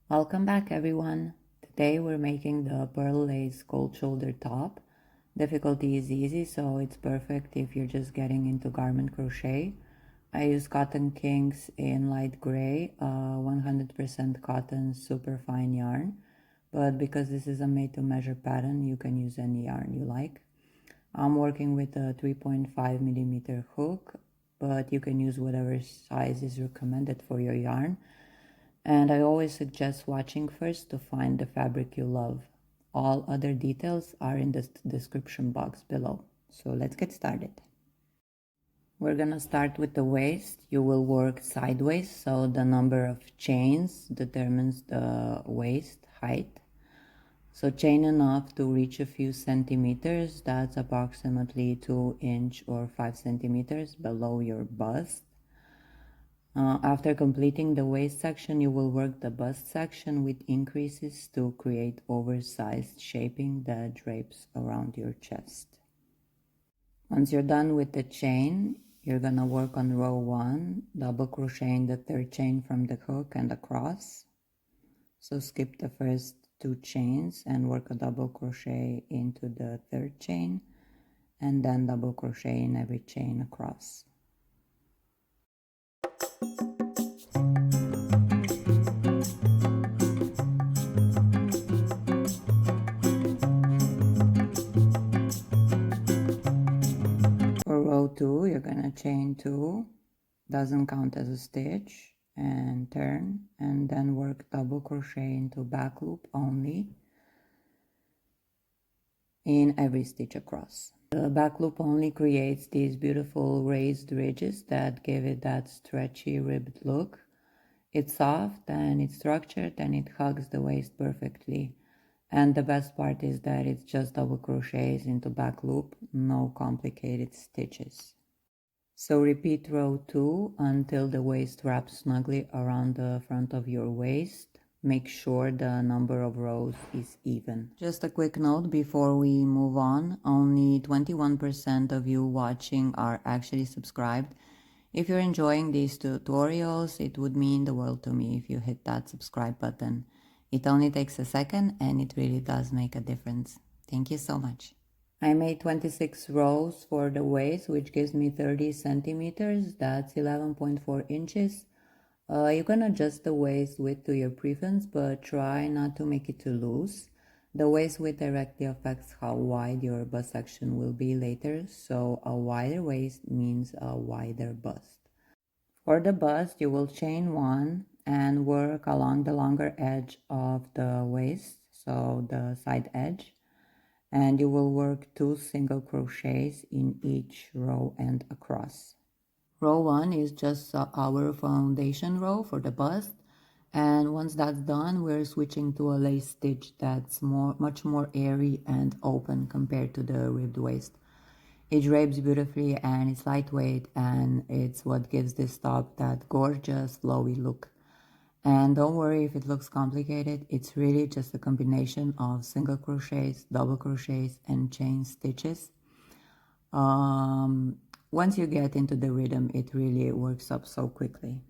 Welcome back everyone. Today we're making the pearl lace cold shoulder top. Difficulty is easy, so it's perfect if you're just getting into garment crochet. I use Cotton Kings in light gray, 100% cotton super fine yarn, but because this is a made to measure pattern, you can use any yarn you like. I'm working with a 3.5 millimeter hook, but you can use whatever size is recommended for your yarn. And I always suggest watching first to find the fabric you love. All other details are in the description box below. So let's get started. We're gonna start with the waist. You will work sideways, so the number of chains determines the waist height. So chain enough to reach a few centimeters, that's approximately 2 inch or 5 centimeters below your bust. After completing the waist section, you will work the bust section with increases to create oversized shaping that drapes around your chest. Once you're done with the chain, you're gonna work on row 1, double crocheting the third chain from the hook and across. So skip the first 2 chains and work a double crochet into the third chain, and then double crochet in every chain across. For row 2, you're gonna chain 2, doesn't count as a stitch, and turn, and then work double crochet into back loop only in every stitch across. The back loop only creates these beautiful raised ridges that give it that stretchy ribbed look. It's soft and it's structured and it hugs the waist perfectly. And the best part is that it's just double crochets into back loop, no complicated stitches. So repeat row 2 until the waist wraps snugly around the front of your waist. Make sure the number of rows is even. Just a quick note before we move on, only 21% of you watching are actually subscribed. If you're enjoying these tutorials, it would mean the world to me if you hit that subscribe button. It only takes a second and it really does make a difference. Thank you so much. I made 26 rows for the waist, which gives me 30 centimeters. That's 11.4 inches. You can adjust the waist width to your preference, but try not to make it too loose. The waist width directly affects how wide your bust section will be later, so a wider waist means a wider bust. For the bust, you will chain 1 and work along the longer edge of the waist, so the side edge, and you will work 2 single crochets in each row and across. Row 1 is just our foundation row for the bust, and once that's done, we're switching to a lace stitch that's much more airy and open compared to the ribbed waist. It drapes beautifully and it's lightweight, and it's what gives this top that gorgeous flowy look. And don't worry if it looks complicated, it's really just a combination of single crochets, double crochets, and chain stitches. Once you get into the rhythm, it really works up so quickly.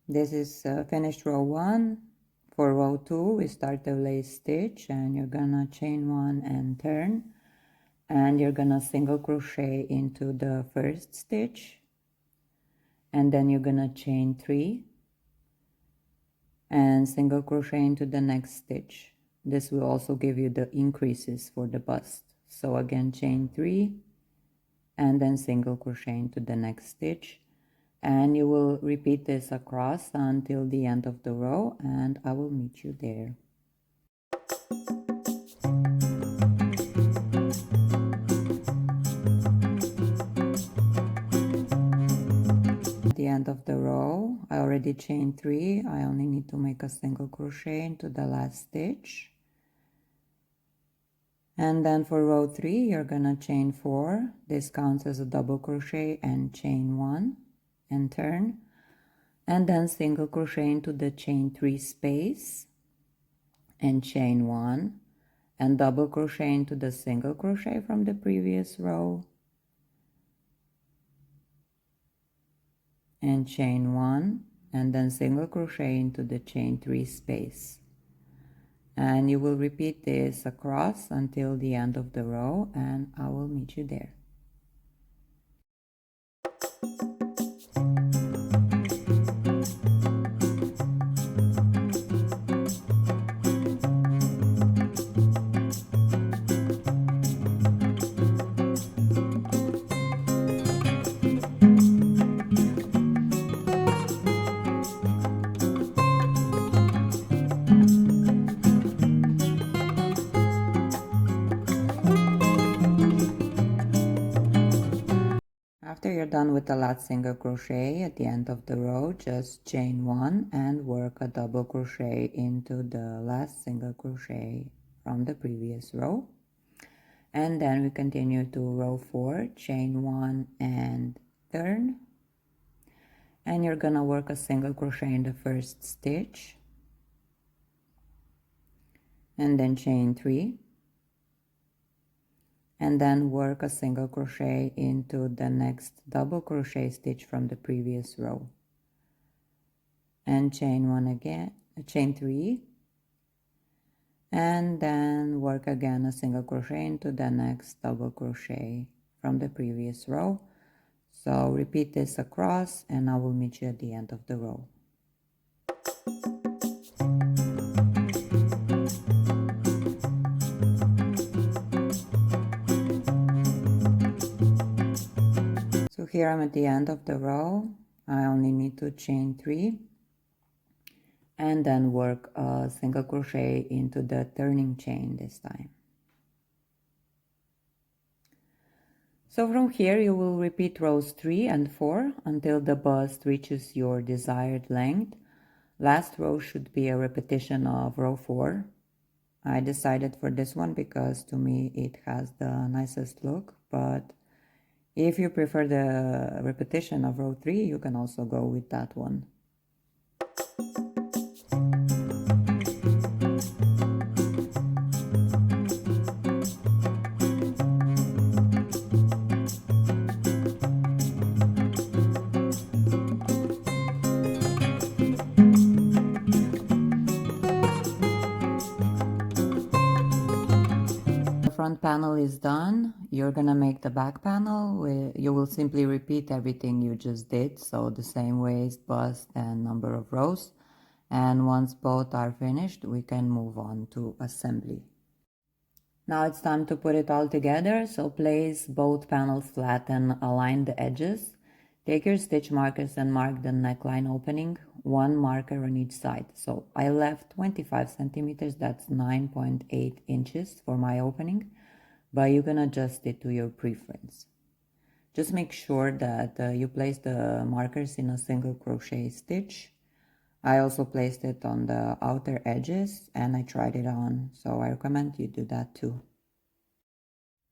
This is finished row 1. For row 2, we start the lace stitch, and you're gonna chain 1 and turn, and you're gonna single crochet into the first stitch, and then you're gonna chain 3 and single crochet into the next stitch. This will also give you the increases for the bust. So again, chain 3 and then single crochet into the next stitch, and you will repeat this across until the end of the row, and I will meet you there. At the end of the row, I already chained 3. I only need to make a single crochet into the last stitch. And then for row 3, you're gonna chain 4. This counts as a double crochet and chain 1 and turn. And then single crochet into the chain 3 space and chain 1 and double crochet into the single crochet from the previous row and chain 1, and then single crochet into the chain 3 space. And you will repeat this across until the end of the row, and I will meet you there. After you're done with the last single crochet at the end of the row, just chain 1 and work a double crochet into the last single crochet from the previous row. And then we continue to row 4, chain 1 and turn. And you're gonna work a single crochet in the first stitch, and then chain 3, and then work a single crochet into the next double crochet stitch from the previous row, and chain 1 again, chain 3, and then work again a single crochet into the next double crochet from the previous row. So repeat this across, and I will meet you at the end of the row. So here I'm at the end of the row. I only need to chain 3 and then work a single crochet into the turning chain this time. So from here you will repeat rows 3 and 4 until the bust reaches your desired length. Last row should be a repetition of row 4. I decided for this one because to me it has the nicest look, but if you prefer the repetition of row 3, you can also go with that one. Front panel is done. You're gonna make the back panel where you will simply repeat everything you just did, so the same waist, bust and number of rows, and once both are finished we can move on to assembly. Now it's time to put it all together, so place both panels flat and align the edges. Take your stitch markers and mark the neckline opening, one marker on each side. So I left 25 centimeters, that's 9.8 inches for my opening, but you can adjust it to your preference. Just make sure that you place the markers in a single crochet stitch. I also placed it on the outer edges and I tried it on, so I recommend you do that too.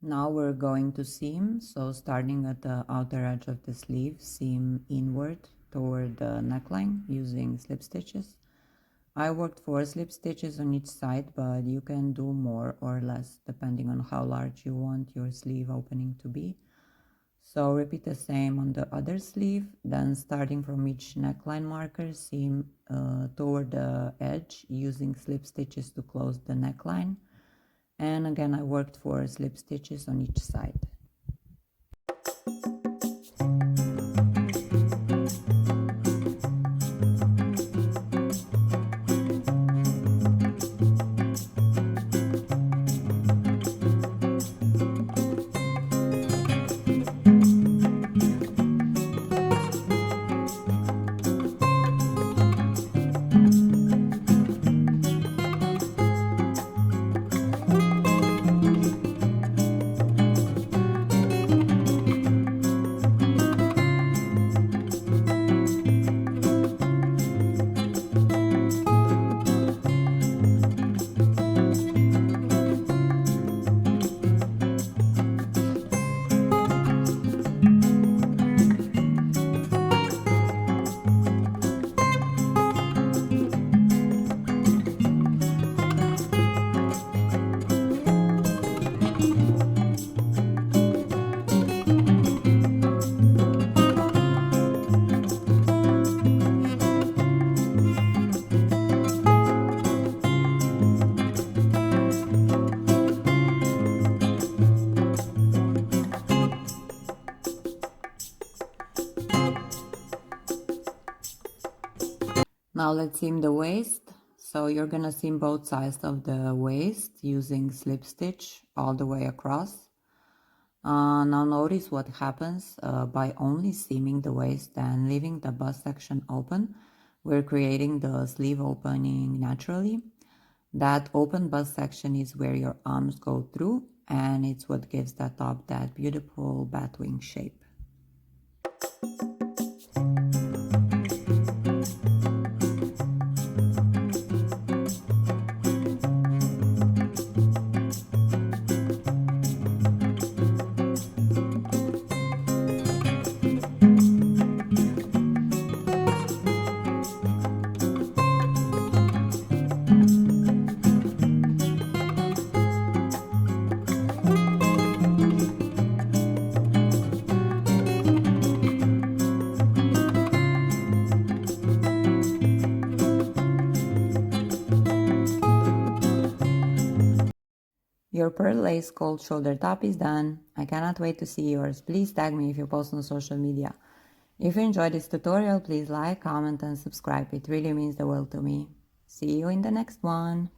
Now we're going to seam, so starting at the outer edge of the sleeve, seam inward toward the neckline using slip stitches. I worked 4 slip stitches on each side, but you can do more or less depending on how large you want your sleeve opening to be. So repeat the same on the other sleeve, then starting from each neckline marker, seam toward the edge using slip stitches to close the neckline. And again I worked 4 slip stitches on each side. Now let's seam the waist. So you're gonna seam both sides of the waist using slip stitch all the way across. Now notice what happens by only seaming the waist and leaving the bust section open. We're creating the sleeve opening naturally. That open bust section is where your arms go through, and it's what gives that top that beautiful bat wing shape. Your pearl lace cold shoulder top is done. I cannot wait to see yours. Please tag me if you post on social media. If you enjoyed this tutorial, please like, comment and subscribe. It really means the world to me. See you in the next one.